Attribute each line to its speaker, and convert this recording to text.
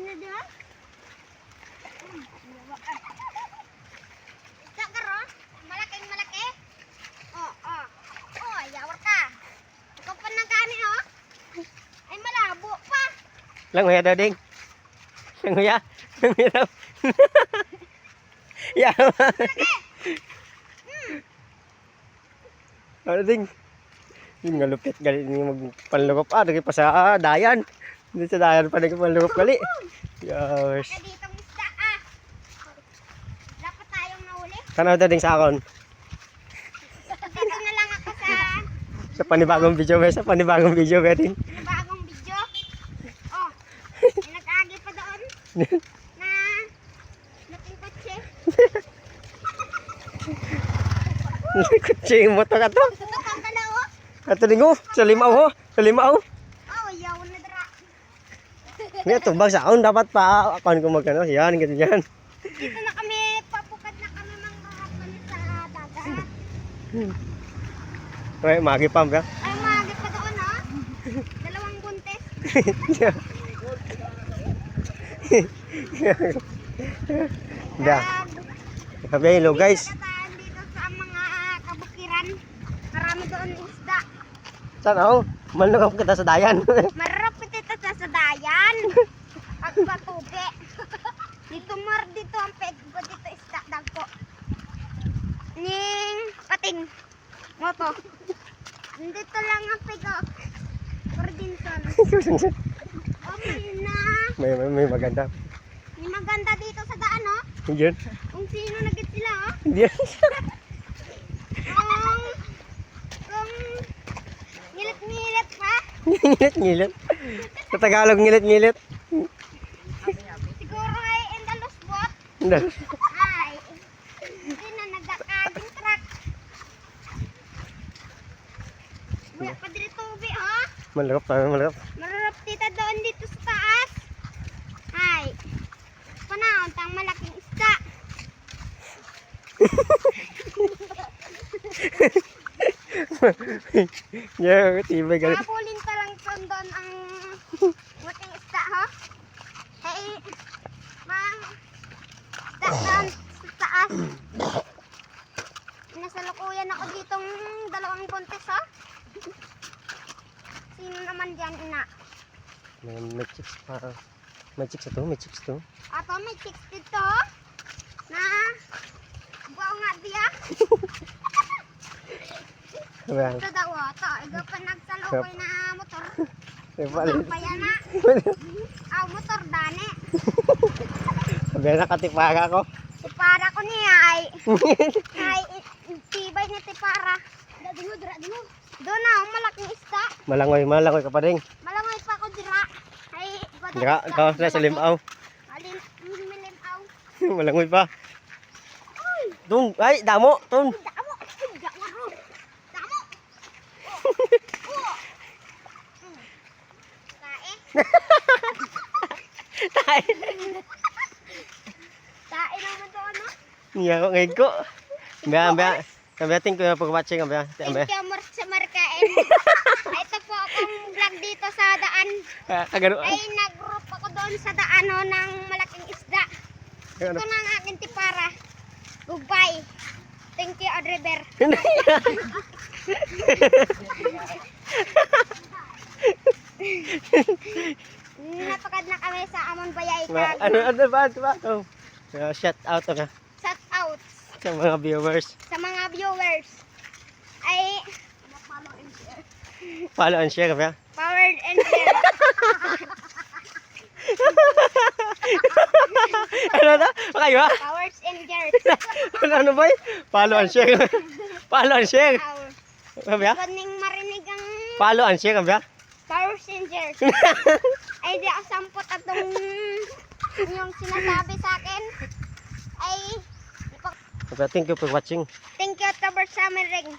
Speaker 1: na diba? Isda ka ro? Malaking malaki? Oh. Oh, yawar ka. Ikaw pa ng kanin, oh. Ay, malabo pa.
Speaker 2: Langoy daw ding. Langoy ah. Langoy daw. Ya. Ano ding? Yung nga lupit gali ni magpanlukop dagi pa sa dayan. Hindi sa dayan pa nagpanlukop gali. Yes.
Speaker 1: Baka ditong isda, dapat tayong nahuli.
Speaker 2: Tanaw daw ding sa akon.
Speaker 1: Dito na lang ako
Speaker 2: Sa panibagong video ba? Sa panibagong video ba din?
Speaker 1: bagong video. Oh, may nag-agi pa doon na laking kotse.
Speaker 2: Kutsing mo to kato.
Speaker 1: Ito kang dalawa.
Speaker 2: Kato dingo sa limaw ho. Sa limaw.
Speaker 1: Oh, yawon na dara.
Speaker 2: Nga tubag sa akon dapat pa akon ko magano. Yan ganyan.
Speaker 1: Dito na kami, papukad na kami manghahapon sa dagat.
Speaker 2: Okay, magi pam ka.
Speaker 1: Ay, maagi pa doon, ha? Dalawang buntes.
Speaker 2: Da. Sabi hello guys.
Speaker 1: Kataan dito sa mga kabukiran. Marami doon isda.
Speaker 2: Tanaw, manlukop kita sa dayan.
Speaker 1: Marap ito sa dayan. Pagpatubi. Dito dito ang peg ko dito isda dagko. Ning pating. Moto. Dito lang ang peg ko. Cordinson. Okay na.
Speaker 2: may maganda.
Speaker 1: May maganda dito sa daan, oh.
Speaker 2: Diyan.
Speaker 1: Kung sino nagit sila, oh.
Speaker 2: Diyan.
Speaker 1: Kung ngilit-ngilit pa.
Speaker 2: Ngilit-ngilit. Sa Tagalog ngilit-ngilit.
Speaker 1: Siguro ay Indalus bot. Ay, hindi na nagdakaging truck. Wala pa dito ubi, ha?
Speaker 2: Malukop.
Speaker 1: Mararap tita doon dito sa taas. Ay, panahon tang malaking isda.
Speaker 2: Yeah, tibay galit.
Speaker 1: Habulin pa lang doon ang malaking isda, ha? Ay, mang isda doon sa taas. Nasalukuyan ako ditong dalawang buntis, ha? Sino naman dyan, ina?
Speaker 2: May chicks pa. May chicks ito, may chicks to.
Speaker 1: Ato, may chicks dito. Na, buwaw nga diya.
Speaker 2: Ayan.
Speaker 1: Ito daw, ito. Ikaw pa nagsalukoy na motor.
Speaker 2: Sabi
Speaker 1: Pa yan, na. Motor, dani.
Speaker 2: na katipaga ko.
Speaker 1: Tipara ko niya ay tibay niya tipara. Dino. Doon na, malaking isda.
Speaker 2: Malangoy ka pa ding.
Speaker 1: Malangoy pa ako dira. Ay,
Speaker 2: Dira, ikaw na sa limaw.
Speaker 1: Milimaw.
Speaker 2: Malangoy pa. Tung, ay, damo, tung.
Speaker 1: Damo. Damo. Tae. Tae naman to, ano?
Speaker 2: Niya ko ngayon ko. Kaya ting ko na pag-watching kaya.
Speaker 1: Thank you more sa markain. Ito po akong vlog dito sa daan.
Speaker 2: Kagano.
Speaker 1: Ay, nag-group ako doon sa daan ng malaking isda. Ito na ang aking tipara. Goodbye. Thank you, Adriber. Napakad na kami sa Amon Bayay.
Speaker 2: Ano ba? Oh. Shout out ka
Speaker 1: Shout out
Speaker 2: sa mga viewers.
Speaker 1: sa mga viewers. Ay,
Speaker 2: Follow and share kaya.
Speaker 1: powered and share.
Speaker 2: Ano na? Kayo ha?
Speaker 1: Powers and share.
Speaker 2: Ano ba yun? Follow and share. Follow and share. Kaya?
Speaker 1: Kuning marinig ang
Speaker 2: Follow and share kaya?
Speaker 1: powers and share. Ay, di ako sampot atong yung sinasabi sa akin. Ay,
Speaker 2: Thank you for watching.
Speaker 1: thank you, Tabar Summer Ring.